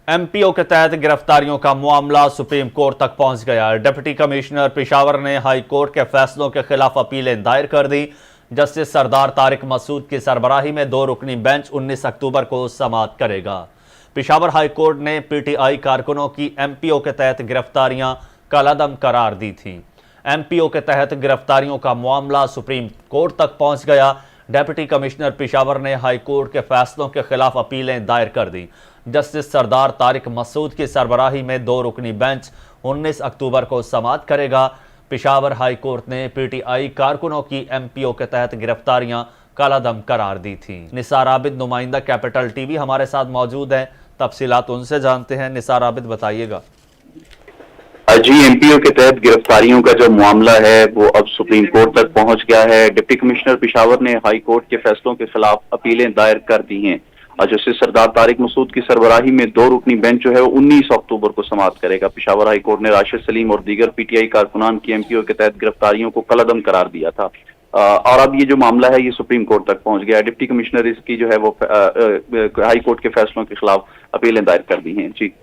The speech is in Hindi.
एमपीओ के तहत गिरफ्तारियों का मामला सुप्रीम कोर्ट तक पहुंच गया। डिप्टी कमिश्नर पेशावर ने हाई कोर्ट के फैसलों के खिलाफ अपीलें दायर कर दी। जस्टिस सरदार तारिक मसूद की सरबराही में 2 रुकनी बेंच 19 अक्टूबर को समाअत करेगा। पेशावर हाई कोर्ट ने पीटीआई कारकुनों की एमपीओ के तहत गिरफ्तारियां कलअदम करार दी थीं। एमपीओ के तहत गिरफ्तारियों का मामला सुप्रीम कोर्ट तक पहुंच गया। डिप्टी कमिश्नर पेशावर ने हाई कोर्ट के फैसलों के खिलाफ अपीलें दायर कर दी। जस्टिस सरदार तारिक मसूद की सरबराही में 2 रुकनी बेंच 19 अक्टूबर को समाअत करेगा। पेशावर हाई कोर्ट ने पीटीआई कारकुनों की एमपीओ के तहत गिरफ्तारियां कलअदम करार दी थी। निसार आबिद नुमाइंदा कैपिटल टीवी हमारे साथ मौजूद हैं, तफसीलात उनसे जानते हैं। निसार आबिद बताइएगा। जी, एमपीओ के तहत गिरफ्तारियों का जो मामला है वो अब सुप्रीम कोर्ट तक पहुंच गया है। डिप्टी कमिश्नर पेशावर ने हाई कोर्ट के फैसलों के खिलाफ अपीलें दायर कर दी हैं। जस्टिस सरदार तारिक मसूद की सरबराही में 2 रुकनी बेंच जो है वो 19 अक्टूबर को समाअत करेगा। पेशावर हाई कोर्ट ने राशिद सलीम और दीगर पीटीआई कारकुनान की एमपीओ के तहत गिरफ्तारियों को कलअदम करार दिया था और अब ये जो मामला है ये सुप्रीम कोर्ट तक पहुंच गया है। डिप्टी कमिश्नर इसकी जो है वो हाई कोर्ट के फैसलों के खिलाफ अपीलें दायर कर दी हैं। जी।